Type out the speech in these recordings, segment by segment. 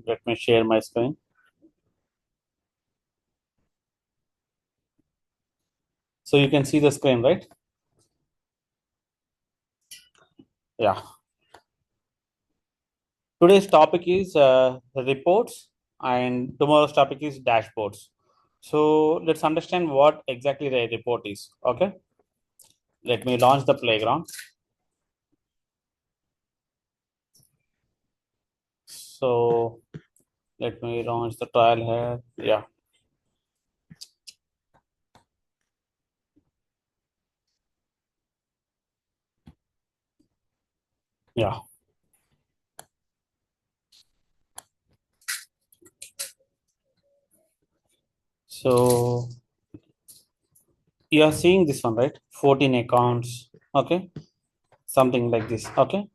let me share my screen. So you can see the screen, right? Yeah. Today's topic is reports, and tomorrow's topic is dashboards. So let's understand what exactly the report is. Okay. Let me launch the playground. So let me launch the trial here. Yeah. Yeah. So you are seeing this one, right? 14 accounts. Okay. Something like this. Okay.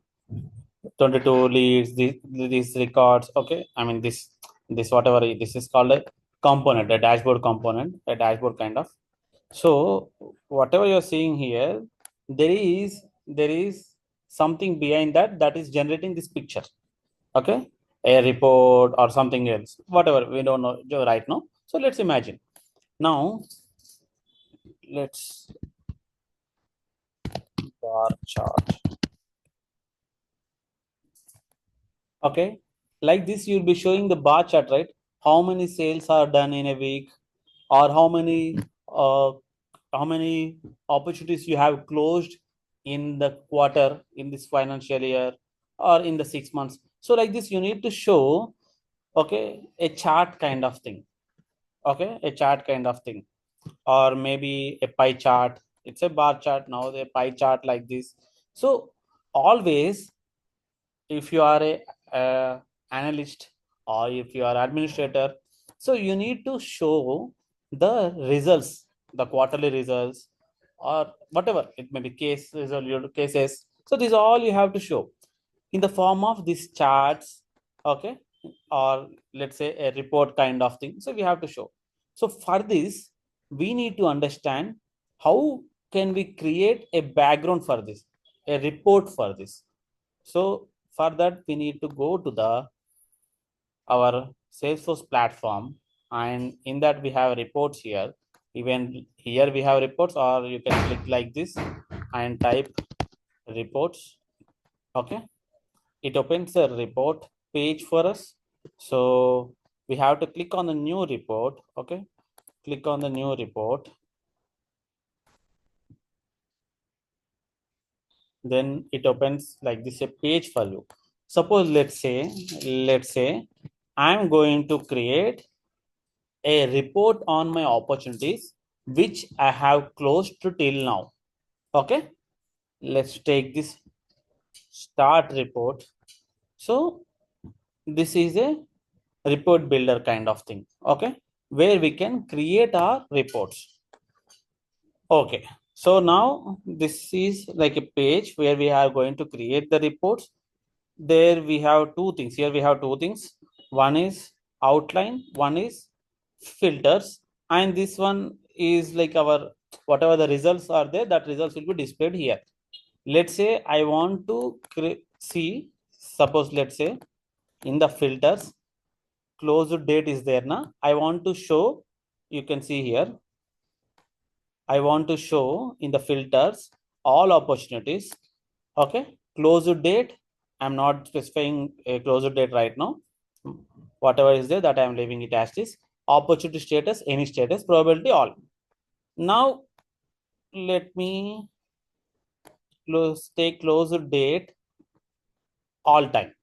22 leads, these records. Okay. I mean, this whatever this is called a component, a dashboard component, a dashboard kind of. So whatever you're seeing here, there is something behind that is generating this picture. Okay. A report or something else, whatever, we don't know right now. So let's imagine. Now let's bar chart. Okay. Like this, you'll be showing the bar chart, right? How many sales are done in a week, or uh, how many opportunities you have closed in the quarter, in this financial year, or in the 6 months. So like this, you need to show, okay, a chart kind of thing. Okay, a chart kind of thing, or maybe a pie chart. It's a bar chart now, the pie chart like this. So always, if you are a analyst or if you are administrator, so you need to show the results, the quarterly results, or whatever it may be, case result cases. So these all you have to show in the form of these charts. Okay. Or let's say a report kind of thing, so we have to show. So for this, we need to understand how can we create a background for this, a report for this. So for that, we need to go to the our Salesforce platform, and in that we have reports here. Even here we have reports, or you can click like this and type reports. Okay, it opens a report page for us. So we have to click on the new report. Okay, click on the new report. Then it opens like this, a page for you. Suppose let's say I'm going to create a report on my opportunities which I have closed to till now. Okay, let's take this start report. So this is a report builder kind of thing. Okay, where we can create our reports. Okay, so now this is like a page where we are going to create the reports. There we have two things. Here we have two things. One is outline, one is filters, and this one is like our whatever the results are there, that results will be displayed here. Let's say I want to see, suppose let's say in the filters, closed date is there now. I want to show, you can see here, I want to show in the filters all opportunities. Okay, closed date. I'm not specifying a closed date right now. Whatever is there, that I'm leaving it as is. Opportunity status, any status, probability, all. Now let me take closed date all time,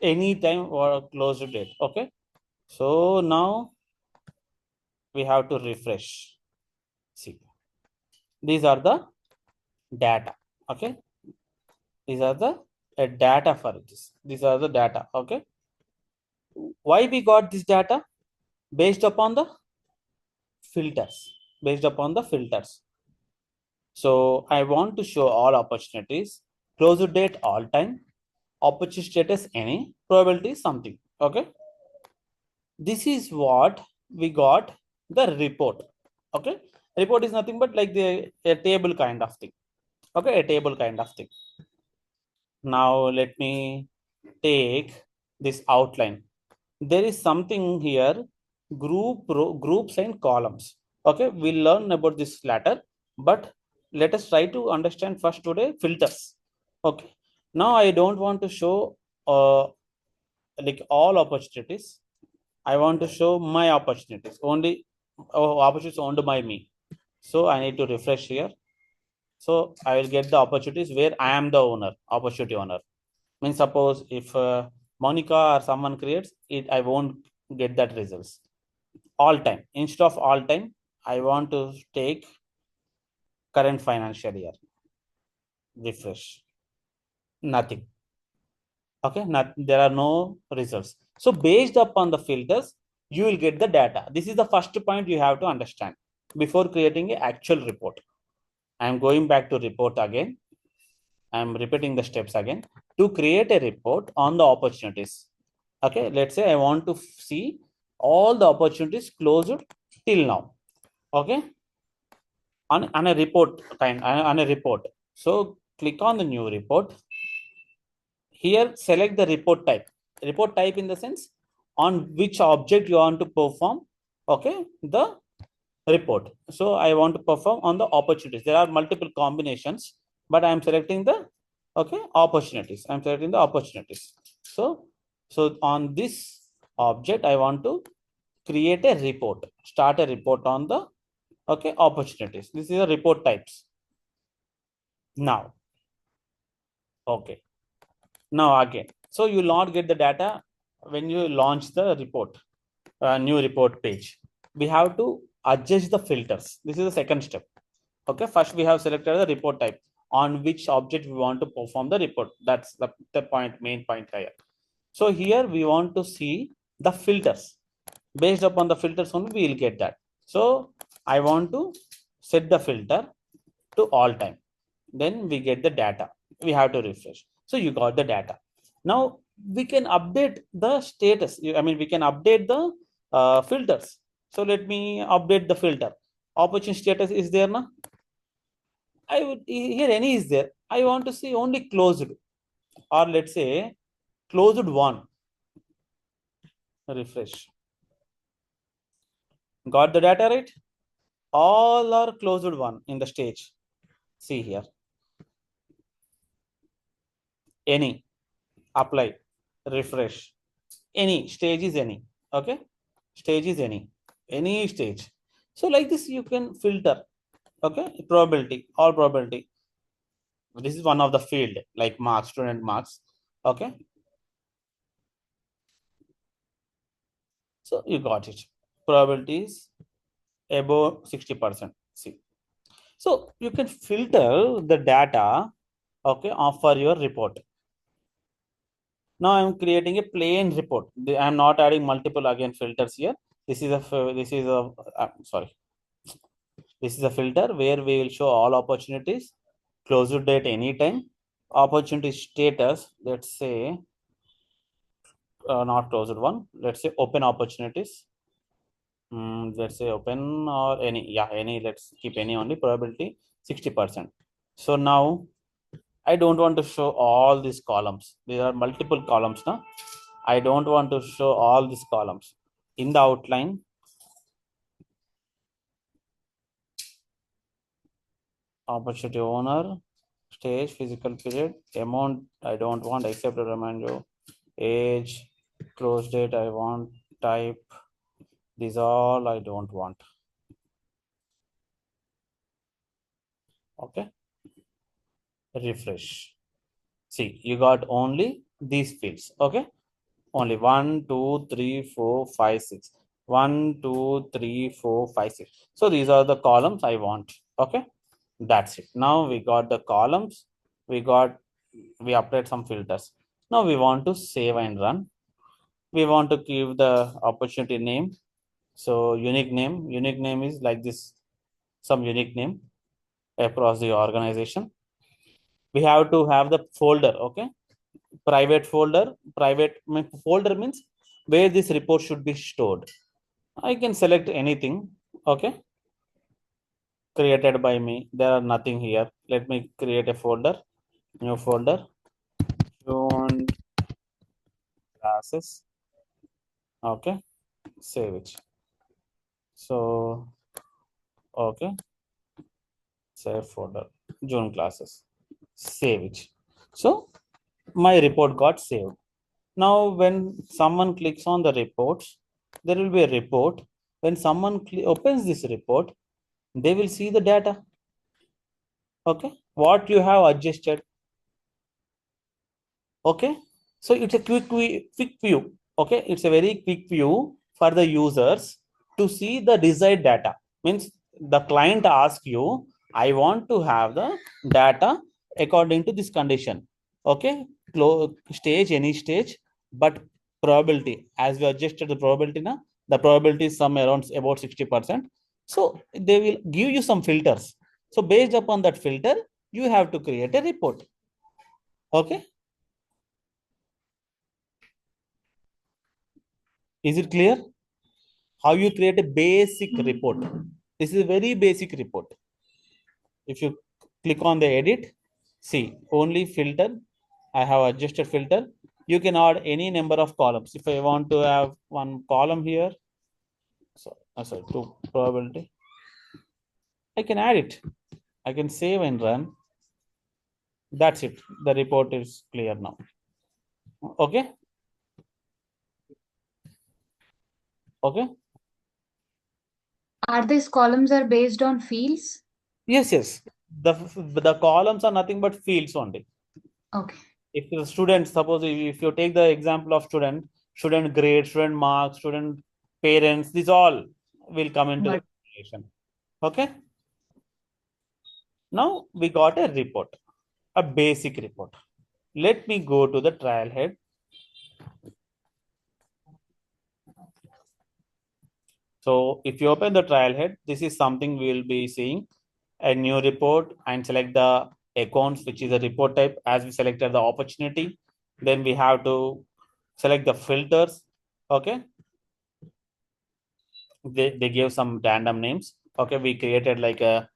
any time or closed date. Okay. So now we have to refresh. See, these are the data. Okay. These are the data for this. These are the data. Okay. Why we got this data? Based upon the filters. Based upon the filters. So I want to show all opportunities, close date all time, opportunity status any, probability something. Okay. This is what we got the report. Okay. Report is nothing but like a table kind of thing. Okay. A table kind of thing. Now let me take this outline. there is something here, groups and columns. Okay, we'll learn about this later, but let us try to understand first today filters. Okay, now I don't want to show like all opportunities. I want to show my opportunities only. Opportunities owned by me. So I need to refresh here. So I will get the opportunities where I am the owner, opportunity owner. Means suppose if Monica or someone creates it, I won't get that results all time. Instead of all time, I want to take current financial year. Refresh. Nothing. Okay, not, there are no results. So based upon the filters, you will get the data. This is the first point you have to understand before creating an actual report. I am going back to report again. I am repeating the steps again to create a report on the opportunities. Okay, let's say I want to see all the opportunities closed till now. Okay, on a report kind on a report. So click on the new report. Here, select the report type. Report type in the sense on which object you want to perform. Okay, the report. So I want to perform on the opportunities. There are multiple combinations, but I am selecting the opportunities. I'm selecting the opportunities. So on this object, I want to create a report. Start a report on the opportunities. This is the report types. Now, okay. Now again, so you will not get the data when you launch the report, new report page. We have to adjust the filters. This is the second step. Okay, first we have selected the report type on which object we want to perform the report. That's the point, main point here. So here we want to see the filters. Based upon the filters only, we will get that. So I want to set the filter to all time. Then we get the data. We have to refresh. So you got the data. Now we can update the status. I mean, we can update the filters. So let me update the filter. Opportunity status is there now. I would here any is there. I want to see only closed, or let's say closed one. Refresh. Got the data right? All are closed one in the stage. See here. Any, apply, refresh. Any stage is any. Okay. Stage is any stage. So like this, you can filter. Okay. Probability, all probability. This is one of the field like marks, student marks. Okay. So you got it. Probabilities above 60%. See. So you can filter the data, okay, for your report. Now I'm creating a plain report. I'm not adding multiple again filters here. This is a sorry. This is a filter where we will show all opportunities, closed date anytime, opportunity status. Let's say not closed one. Let's say open opportunities. Let's say open or any. Yeah, any. Let's keep any only. Probability 60%. So now I don't want to show all these columns. There are multiple columns now. I don't want to show all these columns. In the outline, opportunity owner, stage, physical period, amount, I don't want except to remind you, age, close date, I want, type, these all I don't want. Okay. Refresh. See, you got only these fields. Okay. Only 1, 2, 3, 4, 5, 6. 1, 2, 3, 4, 5, 6. So these are the columns I want. Okay. That's it. Now we got the columns. We update some filters. Now we want to save and run. We want to give the opportunity name. So unique name is like this, some unique name across the organization. We have to have the folder. Okay. Private folder. Private folder means where this report should be stored. I can select anything. Okay. Created by me. There are nothing here. Let me create a folder. New folder. Classes. Okay, save it. So, okay, save folder, June classes, save it. So my report got saved. Now, when someone clicks on the reports, there will be a report. When someone opens this report, they will see the data. Okay, what you have adjusted. Okay, so it's a quick view. Okay, it's a very quick view for the users to see the desired data. Means the client asks you, I want to have the data according to this condition. Okay, stage, any stage, but probability, as we adjusted the probability now, the probability is some around about 60%. So they will give you some filters. So based upon that filter, you have to create a report. Okay, is it clear? How you create a basic report. This is a very basic report. If you click on the edit, see only filter. I have adjusted filter. You can add any number of columns. If I want to have one column here, so sorry, two probability, I can add it. I can save and run. That's it. The report is clear now. Okay. Okay. Are these columns are based on fields? Yes, yes. The columns are nothing but fields only. Okay. If the student, suppose if you take the example of student grade, student marks, student parents, these all will come into the But calculation. Okay, now we got a report, a basic report. Let me go to the trial head. So if you open the trial head, this is something we will be seeing a new report and select the accounts, which is a report type. As we selected the opportunity, then we have to select the filters. Okay, they gave some random names. Okay, we created like a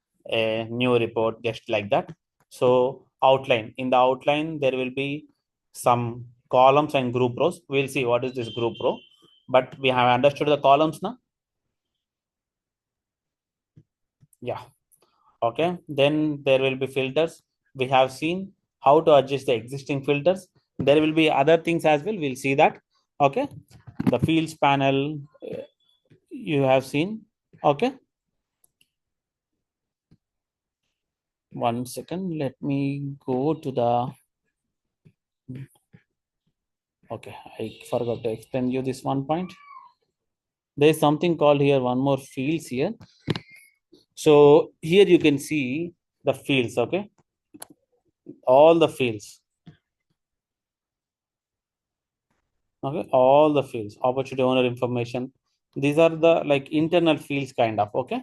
new report just like that. So outline, in the outline there will be some columns and group rows. We'll see what is this group row, but we have understood the columns now. Yeah. Okay, then there will be filters. We have seen how to adjust the existing filters. There will be other things as well, we'll see that. Okay, the fields panel, you have seen. Okay, one second, let me go to the, okay, I forgot to explain you this one point. There is something called here, one more fields here. So here you can see the fields. Okay, all the fields. Okay, all the fields, opportunity owner information. These are the like internal fields kind of. Okay,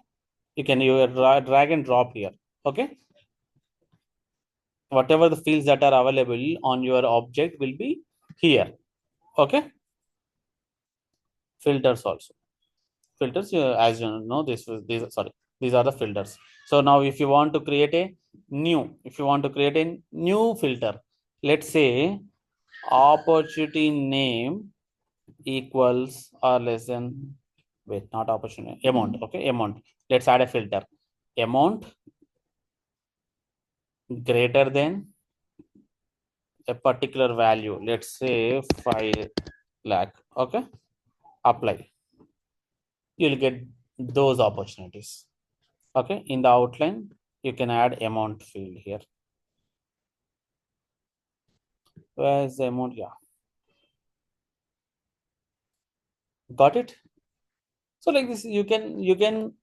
you can drag and drop here. Okay, whatever the fields that are available on your object will be here. Okay, filters also. Filters, as you know, these sorry, these are the filters. So now if you want to create a new filter, let's say opportunity name equals or less than, wait, not opportunity, amount. Okay, amount, let's add a filter, amount greater than a particular value, let's say 5 lakh. Okay, apply, you'll get those opportunities. Okay, in the outline you can add amount field here. Where's the amount? Yeah, got it. So like this, you can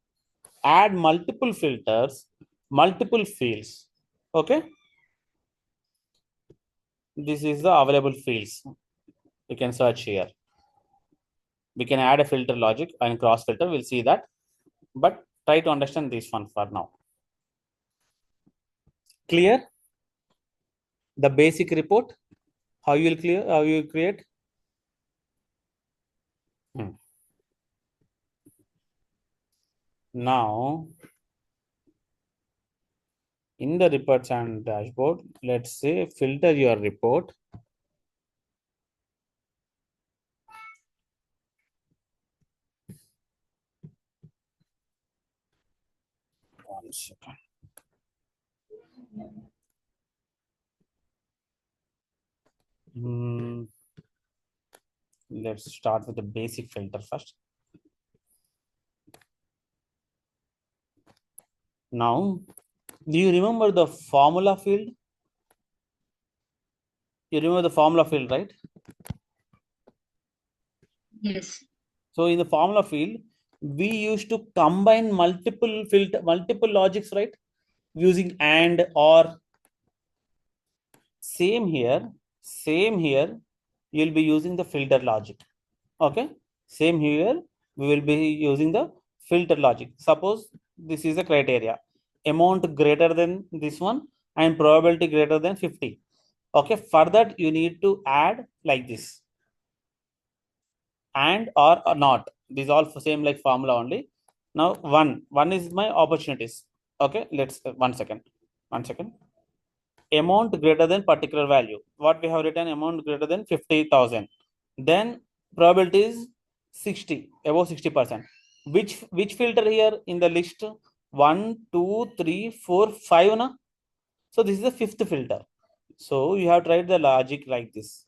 add multiple filters, multiple fields. Okay, this is the available fields. You can search here. We can add a filter logic and cross filter. We'll see that, but try to understand this one for now. Clear the basic report? How you will clear? How you create? Hmm. Now in the reports and dashboard, let's say filter your report. One second. Let's start with the basic filter first. Now, do you remember the formula field? You remember the formula field, right? Yes. So in the formula field, we used to combine multiple logics, right? Using and or. Same here, you'll be using the filter logic. Okay, same here, we will be using the filter logic. Suppose this is a criteria, amount greater than this one and probability greater than 50. Okay, for that you need to add like this, and or not. These all same like formula only. Now one is my opportunities. Okay, let's one second. Amount greater than particular value. What we have written, amount greater than 50,000. Then probability is 60, above 60%. Which filter here in the list? 1, 2, 3, 4, 5. Na? So this is the fifth filter. So you have tried the logic like this.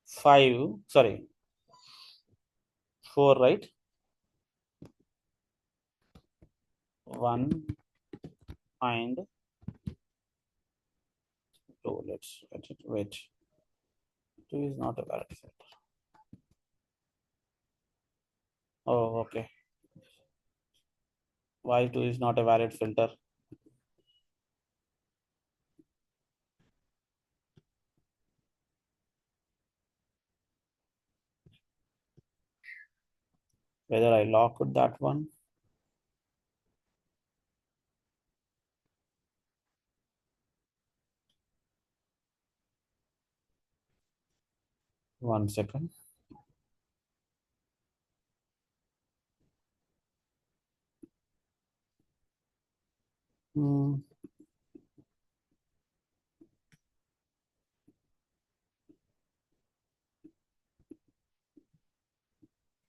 5, sorry, 4, right? 1 and 2. Let's wait. 2 is not a valid filter. Oh, okay. Why 2 is not a valid filter? Whether I locked that one. One second.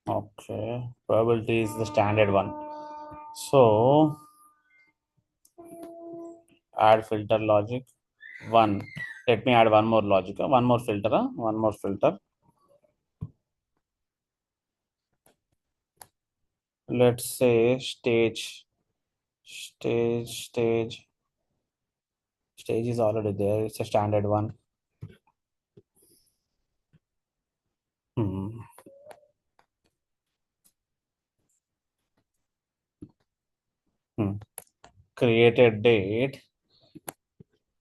Okay, probability is the standard one. So add filter logic 1. Let me add one more logic, one more filter, one more filter. Let's say stage is already there. It's a standard one. Created date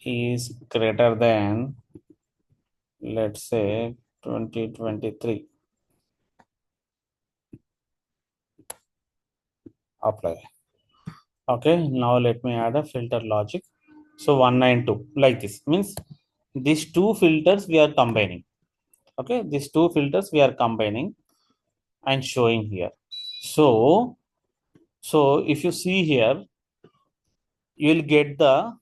is greater than, let's say, 2023. Apply. Okay, now let me add a filter logic. So 192 like this means these two filters we are combining. Okay, these two filters we are combining and showing here. So if you see here, you will get the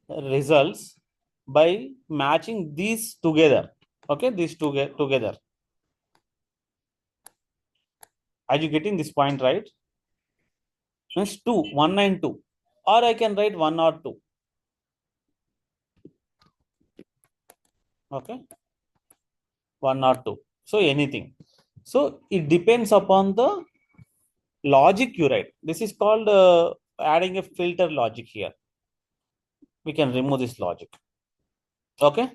results by matching these together. Okay, these two together. Are you getting this point right? Means 2, 192, or I can write 1 or 2. Okay, 1 or 2. So anything. So it depends upon the logic you write. This is called adding a filter logic here. We can remove this logic. Okay,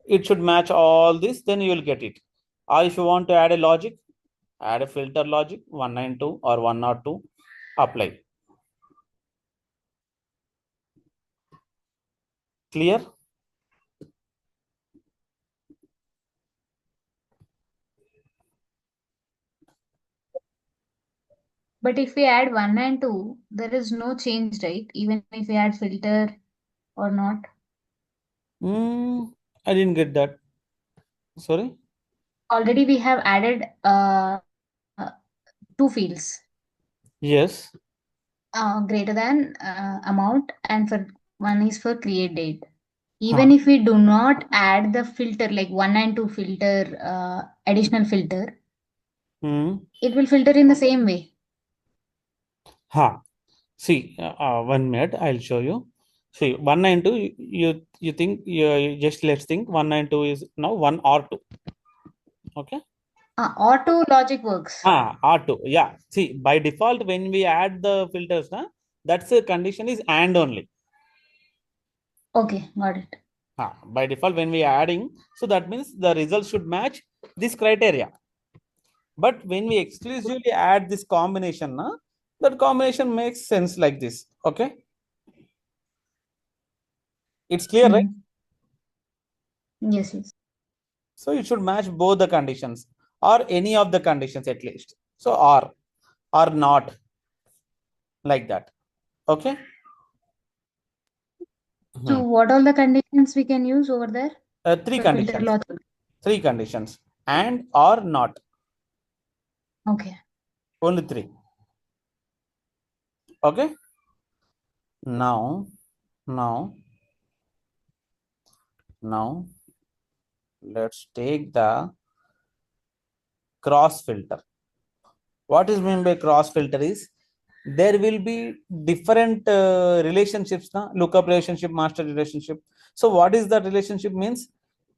it should match all this, then you will get it. Or if you want to add a logic, add a filter logic 192 or 102, apply. Clear? But if we add 1 and 2, there is no change, right? Even if we add filter or not. I didn't get that. Sorry. Already we have added two fields. Yes. Greater than amount, and for one is for create date. Even if we do not add the filter like 1 and 2 filter, additional filter, It will filter in the same way. See, 1 minute, I'll show you. See, 192, you think, just let's think 192 is now 1 or 2. Okay. Auto logic works. R2. Yeah. See, by default, when we add the filters, that's the condition is and only. Okay, got it. By default, when we are adding, so that means the result should match this criteria. But when we exclusively add this combination, that combination makes sense like this. Okay. It's clear, right? Yes, yes. So it should match both the conditions or any of the conditions at least. So or not, like that. Okay. So what all the conditions we can use over there Three for filter conditions. logic? Three conditions. And or not. Okay. Only three. Okay. Now let's take the cross filter. What is meant by cross filter is there will be different relationships, lookup relationship, master relationship. So what is that relationship means?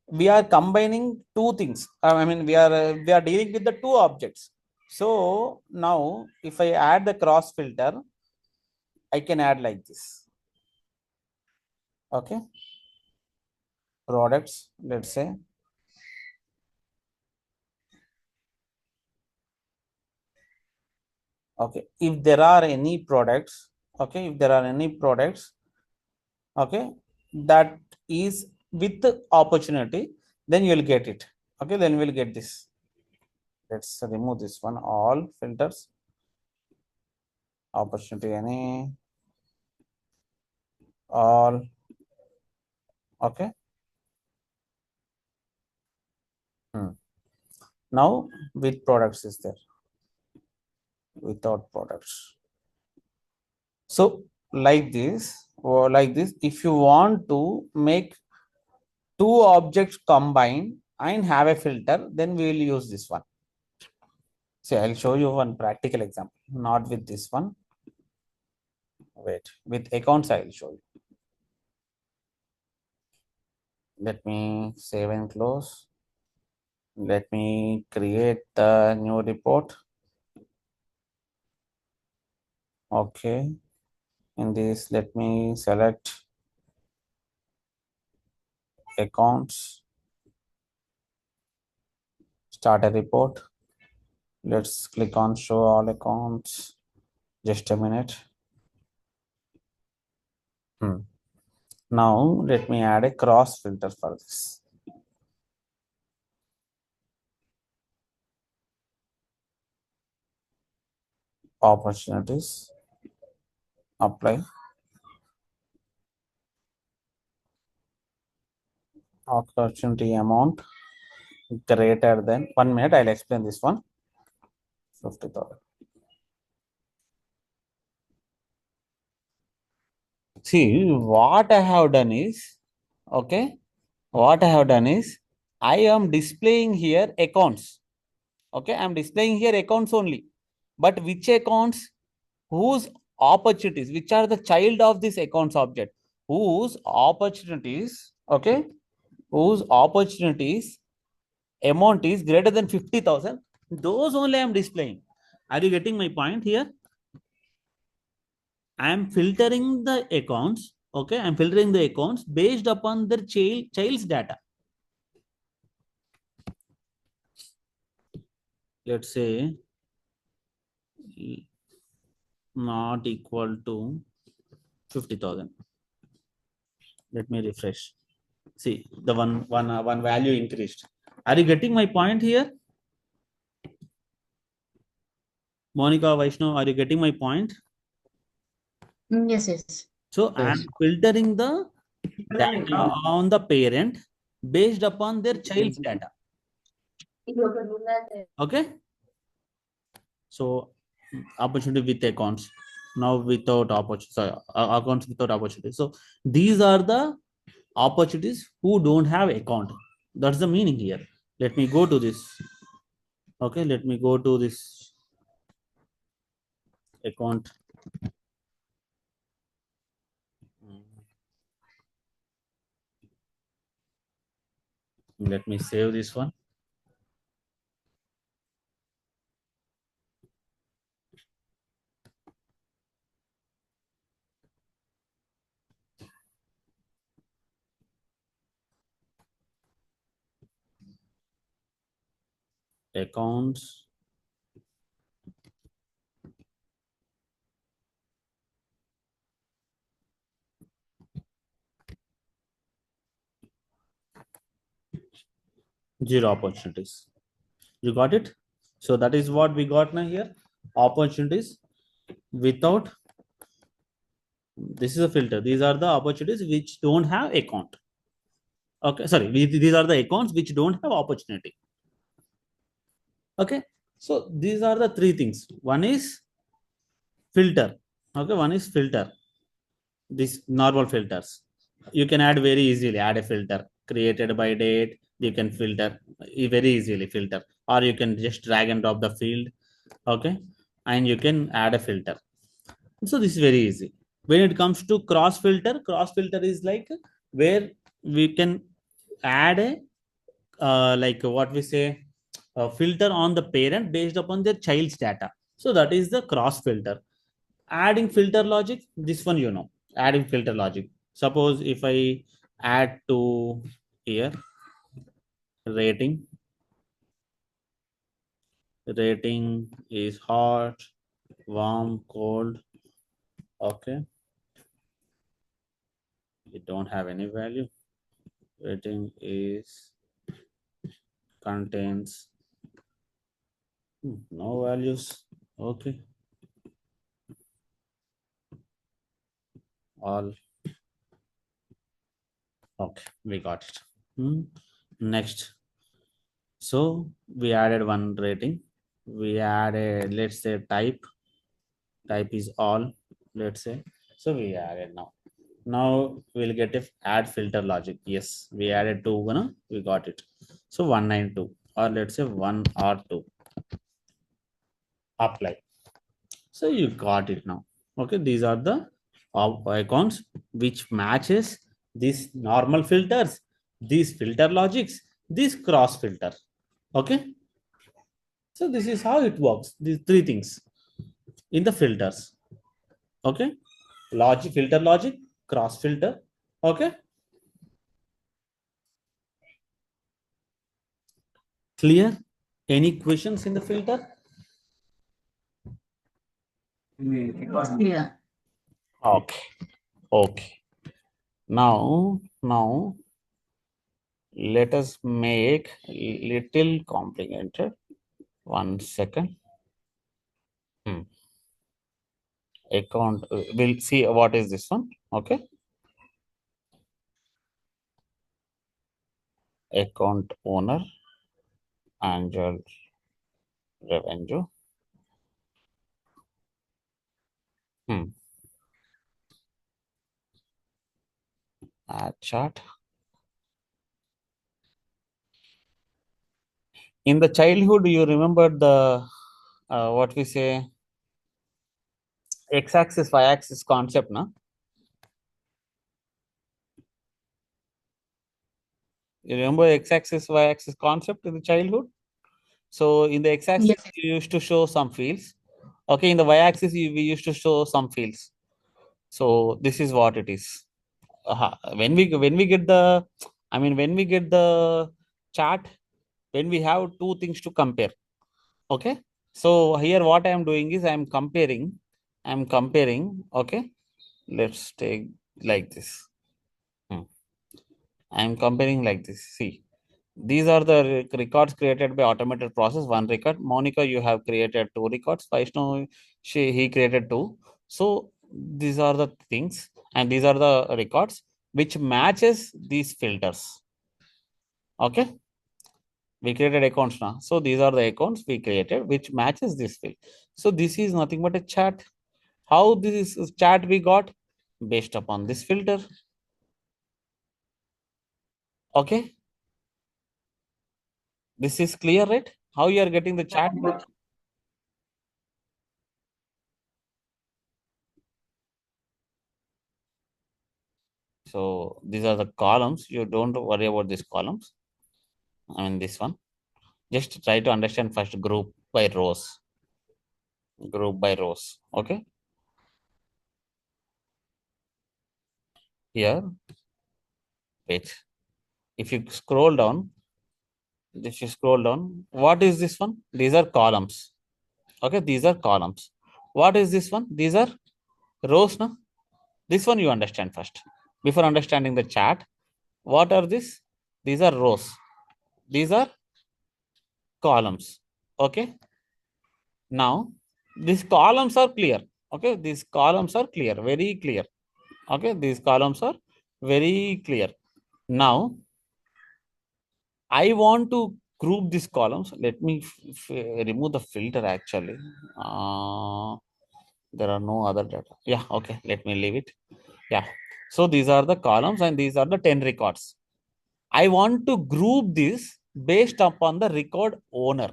We are combining two things. I mean, we are dealing with the two objects. So now if I add the cross filter, I can add like this. Okay. Products, let's say. Okay. If there are any products, okay, okay, that is with opportunity, then you will get it. Okay, then we'll get this. Let's remove this one, all filters. Opportunity any, all. Okay. Now with products is there, without products. So like this, or like this, if you want to make two objects combine and have a filter, then we will use this one. See, I'll show you one practical example, not with this one. Wait, with accounts, I'll show you. Let me save and close. Let me create the new report. Okay. In this, let me select accounts, start a report. Let's click on show all accounts. Just a minute. Now let me add a cross filter for this. Opportunities, apply. Opportunity amount greater than 1 minute. I'll explain this one. 50,000. See, what I have done is, okay, what I have done is, I am displaying here accounts. Okay, I'm displaying here accounts only. But which accounts? Whose opportunities? Which are the child of this accounts object? Whose opportunities, okay, whose opportunities amount is greater than 50,000, those only I am displaying. Are you getting my point here? I am filtering the accounts. Okay, I am filtering the accounts based upon their child's data. Let's say not equal to 50,000. Let me refresh. See, the one value increased. Are you getting my point here? Monica, Vaishnav, are you getting my point? Yes, yes. So I am filtering the data on the parent based upon their child's data. Okay. So opportunity with accounts. Now without opportunity, sorry, accounts without opportunity. So these are the opportunities who don't have account. That's the meaning here. Let me go to this. Okay, let me go to this account. Let me save this one. Accounts. Zero opportunities. You got it? So that is what we got now here. Opportunities without, this is a filter. These are the opportunities which don't have account. Okay, sorry, these are the accounts which don't have opportunity. Okay, so these are the three things. One is filter. Okay, one is filter. These normal filters. You can add very easily, add a filter created by date. You can filter very easily filter, or you can just drag and drop the field. Okay, and you can add a filter. So this is very easy. When it comes to cross filter is like where we can add a like what we say, a filter on the parent based upon their child's data. So that is the cross filter. Adding filter logic, this one, adding filter logic. Suppose if I add to here rating, rating is hot, warm, cold. Okay, it don't have any value. Rating is contains no values. Okay, all. Okay, we got it. Next, so we added one rating. We added, let's say, type is all, let's say. So we added now. Now we'll get if add filter logic. Yes, we added two, we got it. So 192, or let's say 1 or 2. Apply. So you got it now. Okay, these are the icons which matches these normal filters, these filter logics, this cross filter. Okay, so this is how it works. These three things in the filters. Okay, logic, filter logic, cross filter. Okay, clear? Any questions in the filter? Yeah. Okay, okay. Now let us make little complicated. One second. Account. We'll see what is this one. Okay. Account owner, annual revenue. Add chart. In the childhood, you remember the what we say, x-axis, y-axis concept, no? You remember x-axis, y-axis concept in the childhood? So in the x-axis, Yes. you used to show some fields. Okay, in the y-axis, we used to show some fields. So this is what it is. When we get the, I mean, when we get the chart, when we have two things to compare. Okay, so here what I am doing is I'm comparing. Okay, let's take like this. I'm comparing like this. See, these are the records created by automated process. One record. Monica, you have created two records. Vaishnav, he created two. So these are the things, and these are the records which matches these filters. Okay, we created accounts now. So these are the accounts we created which matches this field. So this is nothing but a chart. How this is chart we got? Based upon this filter. Okay, this is clear, right? How you are getting the chat? So these are the columns. You don't worry about these columns. I mean this one. Just try to understand first group by rows. Group by rows. Okay. Here, wait. If you scroll down, what is this one? These are columns. Okay, these are columns. What is this one? These are rows. No? This one you understand first. Before understanding the chart, what are these? These are rows. These are columns. Okay. Now, these columns are clear. Okay, these columns are clear, very clear. Okay, these columns are very clear. Now, I want to group these columns. Let me remove the filter actually. There are no other data. Yeah, okay, let me leave it. Yeah, so these are the columns and these are the 10 records. I want to group this based upon the record owner.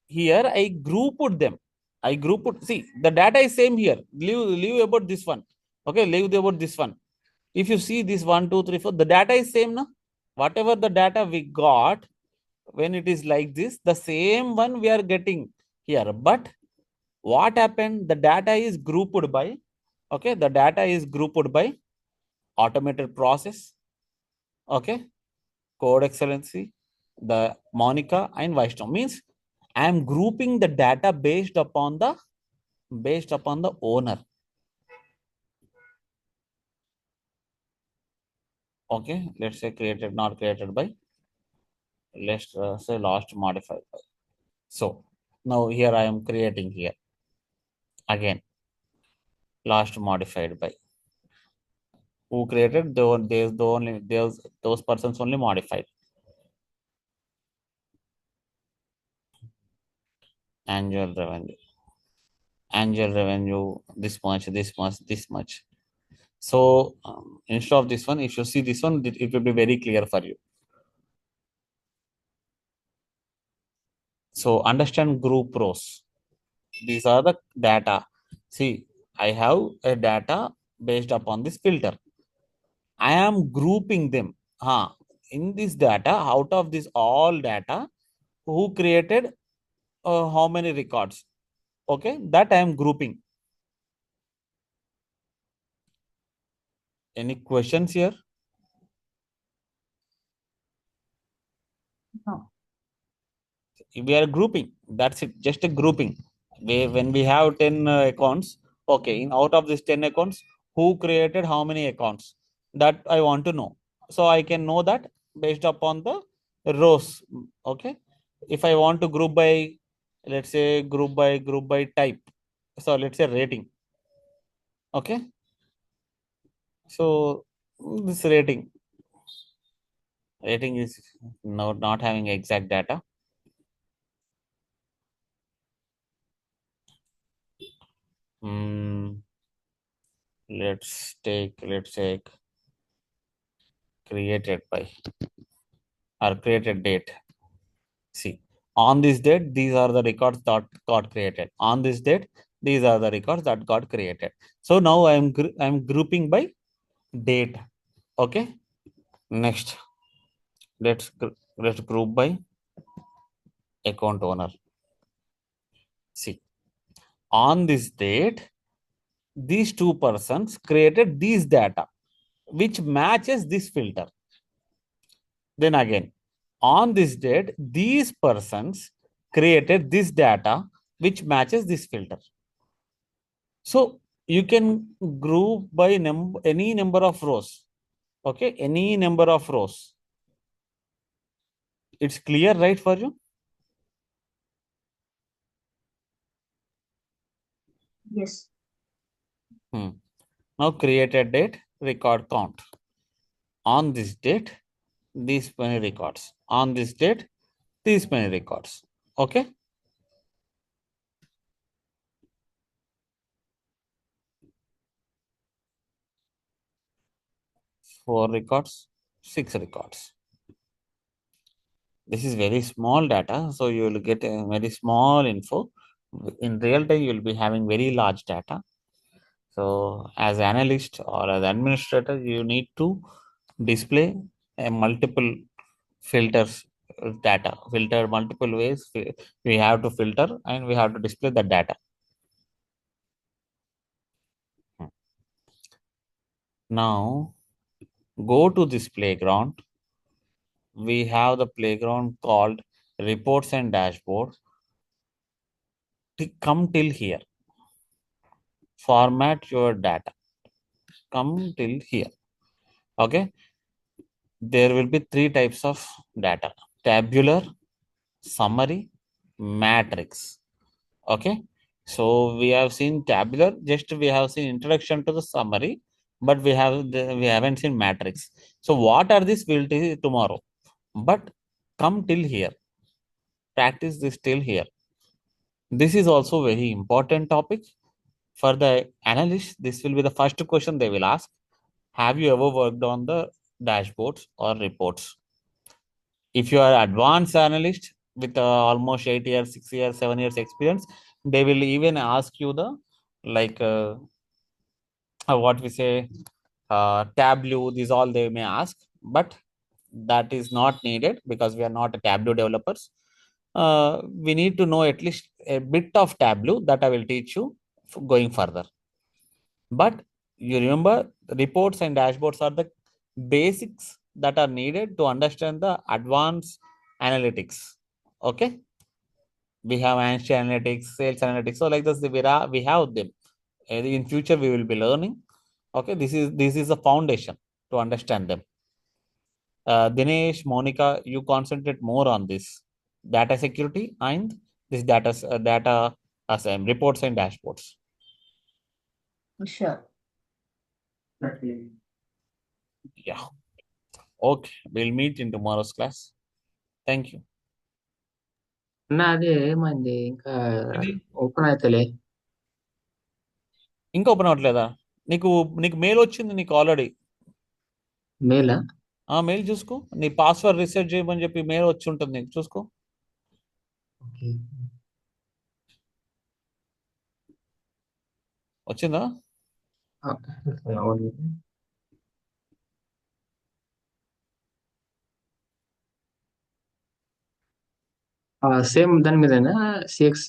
Here I grouped them. I grouped, see, the data is same here. Leave about this one. Okay, leave about this one. If you see this 1, 2, 3, 4, the data is same, no? Whatever the data we got, when it is like this, the same one we are getting here. But what happened? The data is grouped by, okay, the data is grouped by automated process, okay, code excellency, the Monica and Vaishnav. Means I am grouping the data based upon the owner. Okay, let's say created, not created by. Let's say last modified by. So now here I am creating here again last modified by. Who created? Those persons only modified. Annual revenue. Annual revenue. This much. This much. This much. So instead of this one, if you see this one, it will be very clear for you. So understand group rows. These are the data. See, I have a data based upon this filter. I am grouping them. In this data, out of this all data, who created how many records? Okay, that I am grouping. Any questions here? No. We are grouping. That's it. Just a grouping. When we have 10 accounts, okay, in out of these 10 accounts, who created how many accounts? That I want to know. So I can know that based upon the rows. Okay. If I want to group by, let's say group by type. So let's say rating. Okay. So this rating is not having exact data. Let's take created by or created date. See, on this date, these are the records that got created. On this date, these are the records that got created. So now I'm grouping by date. Okay. Next, let's group by account owner. See, on this date, these two persons created these data, which matches this filter. Then again, on this date, these persons created this data which matches this filter. So you can group by any number of rows. Okay, any number of rows. It's clear, right, for you? Yes. Now created date, record count. On this date, these many records. On this date, these many records. Okay. 4 records, 6 records. This is very small data, so you will get a very small info. In real time, you will be having very large data. So as analyst or as administrator, you need to display a multiple filters data, filter multiple ways. We have to filter and we have to display the data. Now go to this playground. We have the playground called reports and dashboard. Come till here. Format your data. Come till here. Okay. There will be three types of data: tabular, summary, matrix. Okay. So we have seen tabular, just we have seen introduction to the summary, but we haven't seen matrix. So what are these? We'll see tomorrow. But come till here. Practice this till here. This is also very important topic for the analyst. This will be the first question they will ask. Have you ever worked on the dashboards or reports? If you are advanced analyst with almost 8 years, 6 years, 7 years experience, they will even ask you the like what we say Tableau. These all they may ask, but that is not needed because we are not a Tableau developers. We need to know at least a bit of Tableau that I will teach you going further. But you remember, reports and dashboards are the basics that are needed to understand the advanced analytics. Okay, we have financial analytics, sales analytics. So like this, we have them. In future, we will be learning. Okay, this is the foundation to understand them. Dinesh, Monica, you concentrate more on this data security and this data as reports and dashboards. Sure. Yeah. Okay, we'll meet in tomorrow's class. Thank you. అన్న అదే ఏమైంది ఇంకా ఇది open అవుతలే ఇంకా open అవ్వట్లేదా? నీకు నీకు mail వచ్చింది నీకు ఆల్రెడీ. మేలా ఆ మెయిల్ చూసుకో. నీ పాస్వర్డ్ రీసెట్ చేయమని చెప్పి మెయిల్ వచ్చి ఉంటుంది నీకు, చూసుకో. ఓకే వచ్చిందా? సేమ్ దాని మీదనా సిఎక్స్